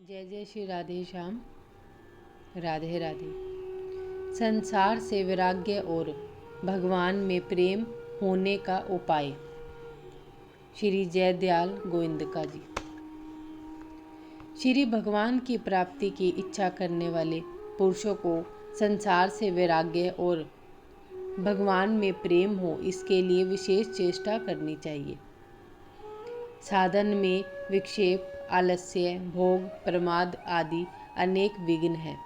जय जय श्री राधे श्याम। राधे राधे। संसार से वैराग्य और भगवान में प्रेम होने का उपाय। श्री जयदयाल गोविंदका जी। श्री भगवान की प्राप्ति की इच्छा करने वाले पुरुषों को संसार से वैराग्य और भगवान में प्रेम हो, इसके लिए विशेष चेष्टा करनी चाहिए। साधन में विक्षेप, आलस्य, भोग, प्रमाद आदि अनेक विघ्न हैं।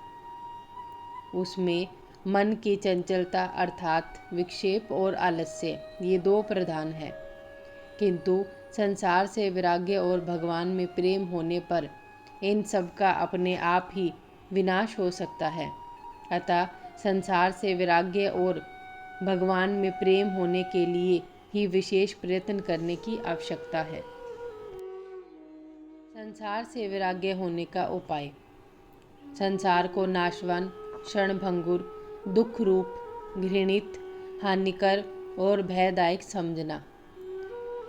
उसमें मन की चंचलता अर्थात विक्षेप और आलस्य, ये दो प्रधान हैं। किंतु संसार से वैराग्य और भगवान में प्रेम होने पर इन सब का अपने आप ही विनाश हो सकता है। अतः संसार से वैराग्य और भगवान में प्रेम होने के लिए ही विशेष प्रयत्न करने की आवश्यकता है। संसार से वैराग्य होने का उपाय। संसार को नाशवान, क्षणभंगुर, दुख रूप, घृणित, हानिकर और भयदायक समझना।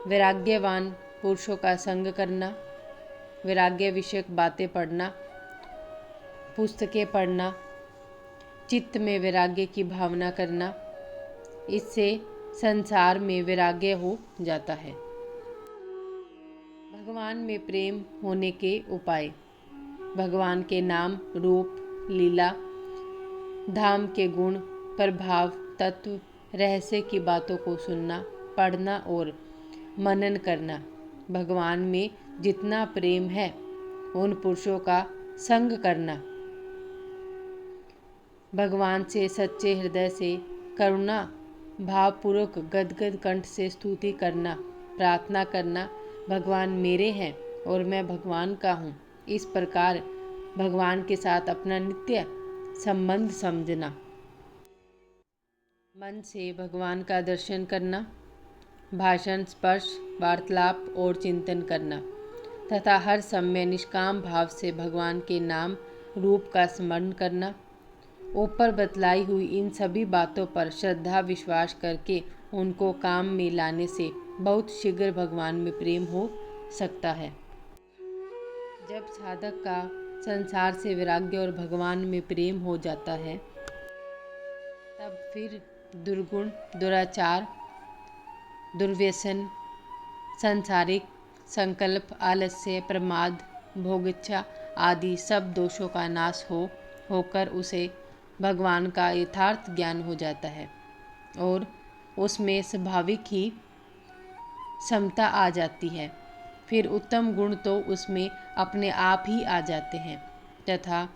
वैराग्यवान पुरुषों का संग करना, वैराग्य विषयक बातें पढ़ना, पुस्तकें पढ़ना, चित्त में वैराग्य की भावना करना, इससे संसार में वैराग्य हो जाता है। भगवान में प्रेम होने के उपाय। भगवान के नाम, रूप, लीला, धाम के गुण, प्रभाव, तत्व, रहस्य की बातों को सुनना, पढ़ना और मनन करना। भगवान में जितना प्रेम है उन पुरुषों का संग करना। भगवान से सच्चे हृदय से करुणा भावपूर्वक गदगद कंठ से स्तुति करना, प्रार्थना करना, भगवान मेरे हैं और मैं भगवान का हूँ। इस प्रकार भगवान के साथ अपना नित्य संबंध समझना। मन से भगवान का दर्शन करना, भाषण, स्पर्श, वार्तालाप और चिंतन करना तथा हर समय निष्काम भाव से भगवान के नाम, रूप का स्मरण करना। ऊपर बतलाई हुई इन सभी बातों पर श्रद्धा विश्वास करके उनको काम में लाने से बहुत शीघ्र भगवान में प्रेम हो सकता है। जब साधक का संसार से वैराग्य और भगवान में प्रेम हो जाता है, तब फिर दुर्गुण, दुराचार, दुर्व्यसन, सांसारिक संकल्प, आलस्य, प्रमाद, भोगिच्छा आदि सब दोषों का नाश होकर उसे भगवान का यथार्थ ज्ञान हो जाता है और उसमें स्वाभाविक ही समता आ जाती है। फिर उत्तम गुण तो उसमें अपने आप ही आ जाते हैं तथा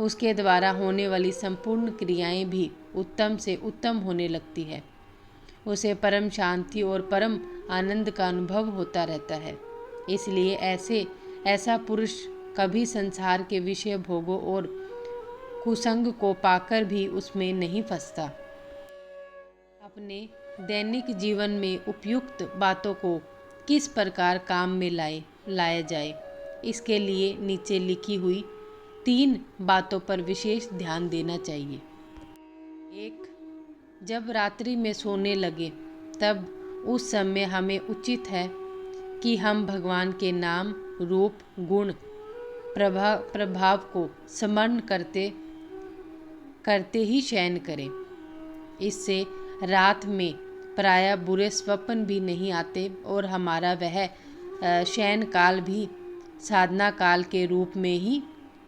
उसके द्वारा होने वाली संपूर्ण क्रियाएं भी उत्तम से उत्तम होने लगती है। उसे परम शांति और परम आनंद का अनुभव होता रहता है। इसलिए ऐसा पुरुष कभी संसार के विषय भोगों और कुसंग को पाकर भी उसमें नहीं फंसता। अपने दैनिक जीवन में उपयुक्त बातों को किस प्रकार काम में लाया जाए, इसके लिए नीचे लिखी हुई 3 बातों पर विशेष ध्यान देना चाहिए। 1. जब रात्रि में सोने लगे तब उस समय हमें उचित है कि हम भगवान के नाम, रूप, गुण, प्रभाव को स्मरण करते ही शयन करें। इससे रात में प्रायः बुरे स्वप्न भी नहीं आते और हमारा वह शयन काल भी साधना काल के रूप में ही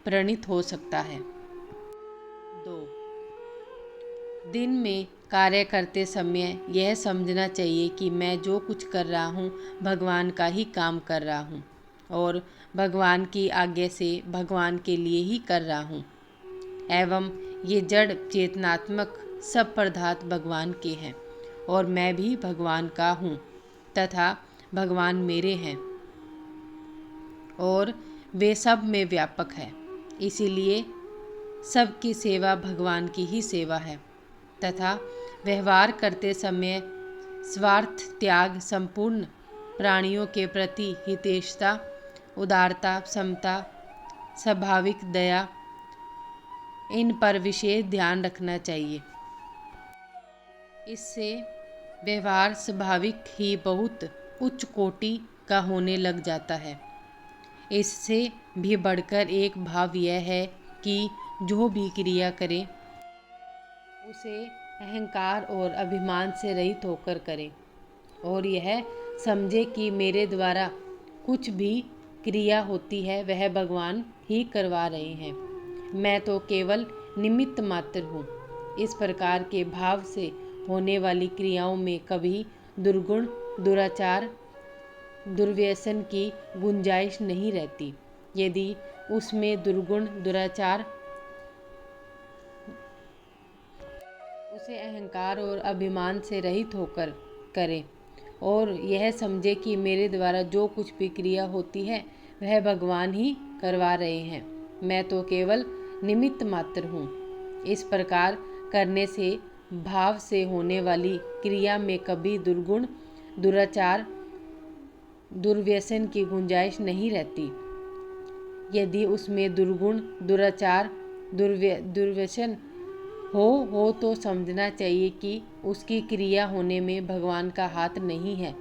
परिणित हो सकता है। 2. दिन में कार्य करते समय यह समझना चाहिए कि मैं जो कुछ कर रहा हूँ भगवान का ही काम कर रहा हूँ और भगवान की आज्ञा से भगवान के लिए ही कर रहा हूँ एवं ये जड़ चेतनात्मक सब पदार्थ भगवान के हैं और मैं भी भगवान का हूँ तथा भगवान मेरे हैं और वे सब में व्यापक है। इसीलिए सबकी सेवा भगवान की ही सेवा है तथा व्यवहार करते समय स्वार्थ त्याग, संपूर्ण प्राणियों के प्रति हितैषिता, उदारता, समता, स्वाभाविक दया, इन पर विशेष ध्यान रखना चाहिए। इससे व्यवहार स्वाभाविक ही बहुत उच्च कोटि का होने लग जाता है। इससे भी बढ़कर एक भाव यह है कि जो भी क्रिया करे उसे अहंकार और अभिमान से रहित होकर करे और यह समझे कि मेरे द्वारा कुछ भी क्रिया होती है वह भगवान ही करवा रहे हैं, मैं तो केवल निमित्त मात्र हूँ। इस प्रकार के भाव से होने वाली क्रियाओं में कभी दुर्गुण, दुराचार, दुर्व्यसन की गुंजाइश नहीं रहती। यदि उसमें दुर्गुण, दुराचार उसे अहंकार और अभिमान से रहित होकर करे और यह समझे कि मेरे द्वारा जो कुछ भी क्रिया होती है वह भगवान ही करवा रहे हैं, मैं तो केवल निमित्त मात्र हूँ। इस प्रकार करने से भाव से होने वाली क्रिया में कभी दुर्गुण, दुराचार, दुर्व्यसन की गुंजाइश नहीं रहती। यदि उसमें दुर्गुण, दुराचार, दुर्व्यसन हो तो समझना चाहिए कि उसकी क्रिया होने में भगवान का हाथ नहीं है,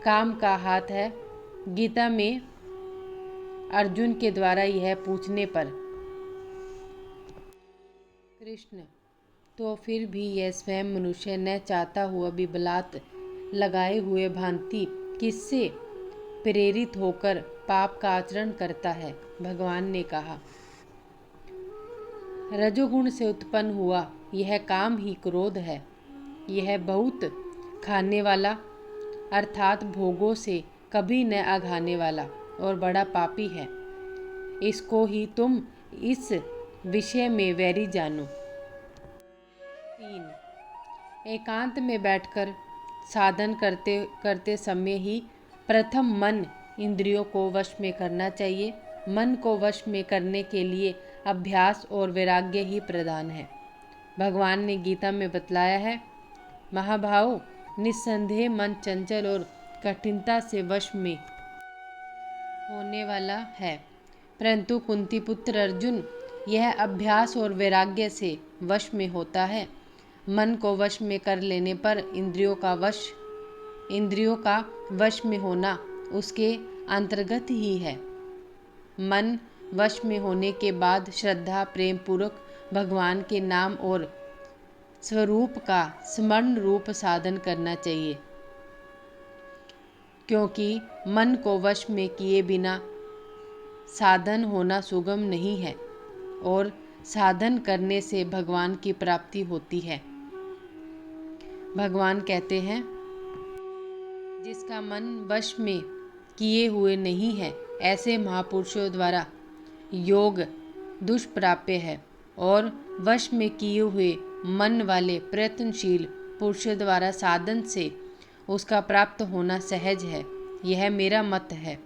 काम का हाथ है। गीता में अर्जुन के द्वारा यह पूछने पर कृष्ण, तो फिर भी यह स्वयं मनुष्य न चाहता हुआ भी बलात् लगाए हुए भांति किससे प्रेरित होकर पाप का आचरण करता है? भगवान ने कहा, रजोगुण से उत्पन्न हुआ यह काम ही क्रोध है। यह बहुत खाने वाला अर्थात भोगों से कभी न आघाने वाला और बड़ा पापी है। इसको ही तुम इस विषय में वैरी जानो। 3. एकांत में बैठकर साधन करते करते समय ही प्रथम मन इंद्रियों को वश में करना चाहिए। मन को वश में करने के लिए अभ्यास और वैराग्य ही प्रधान है। भगवान ने गीता में बतलाया है, महाभाव, निस्संदेह मन चंचल और कठिनता से वश में होने वाला है, परंतु कुंती पुत्र अर्जुन यह अभ्यास और वैराग्य से वश में होता है। मन को वश में कर लेने पर इंद्रियों का वश में होना उसके अंतर्गत ही है। मन वश में होने के बाद श्रद्धा प्रेम पूर्वक भगवान के नाम और स्वरूप का स्मरण रूप साधन करना चाहिए, क्योंकि मन को वश में किए बिना साधन होना सुगम नहीं है और साधन करने से भगवान की प्राप्ति होती है। भगवान कहते हैं, जिसका मन वश में किए हुए नहीं है ऐसे महापुरुषों द्वारा योग दुष्प्राप्य है और वश में किए हुए मन वाले प्रयत्नशील पुरुषों द्वारा साधन से उसका प्राप्त होना सहज है। यह मेरा मत है।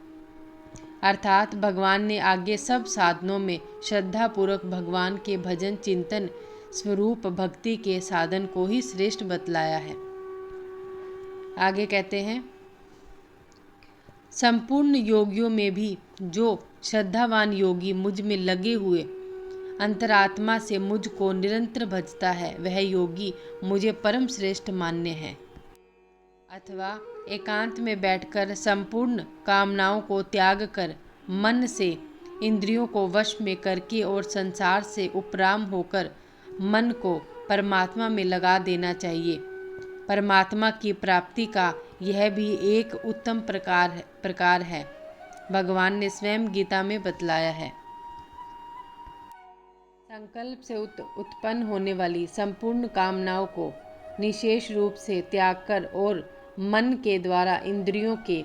अर्थात भगवान ने आगे सब साधनों में श्रद्धापूर्वक भगवान के भजन चिंतन स्वरूप भक्ति के साधन को ही श्रेष्ठ बतलाया है। आगे कहते हैं, संपूर्ण योगियों में भी जो श्रद्धावान योगी मुझ में लगे हुए अंतरात्मा से मुझ को निरंतर भजता है वह योगी मुझे परम श्रेष्ठ मान्य है। अथवा एकांत में बैठकर संपूर्ण कामनाओं को त्याग कर मन से इंद्रियों को वश में करके और संसार से उपराम होकर मन को परमात्मा में लगा देना चाहिए। परमात्मा की प्राप्ति का यह भी एक उत्तम प्रकार है। भगवान ने स्वयं गीता में बतलाया है। संकल्प से उत्पन्न होने वाली संपूर्ण कामनाओं को निशेष रूप से त्याग कर और मन के द्वारा इंद्रियों के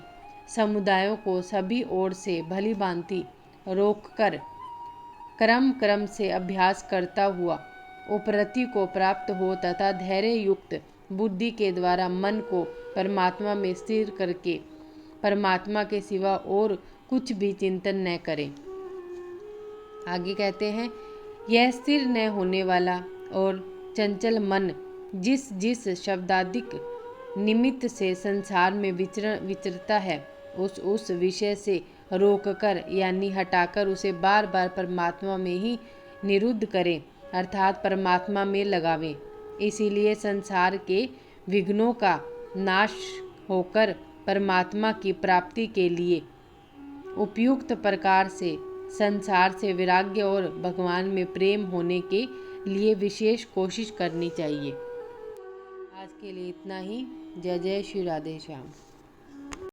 समुदायों को सभी ओर से भली भांति रोककर क्रम से अभ्यास करता हुआ उपरति को प्राप्त हो तथा धैर्य युक्त बुद्धि के द्वारा मन को परमात्मा में स्थिर करके परमात्मा के सिवा और कुछ भी चिंतन न करें। आगे कहते हैं, यह स्थिर न होने वाला और चंचल मन जिस शब्दादिक निमित्त से संसार में विचरता है उस विषय से रोककर यानी हटाकर उसे बार बार परमात्मा में ही निरुद्ध करें, अर्थात परमात्मा में लगावें। इसीलिए संसार के विघ्नों का नाश होकर परमात्मा की प्राप्ति के लिए उपयुक्त प्रकार से संसार से वैराग्य और भगवान में प्रेम होने के लिए विशेष कोशिश करनी चाहिए। आज के लिए इतना ही। जय जय श्री राधे श्याम।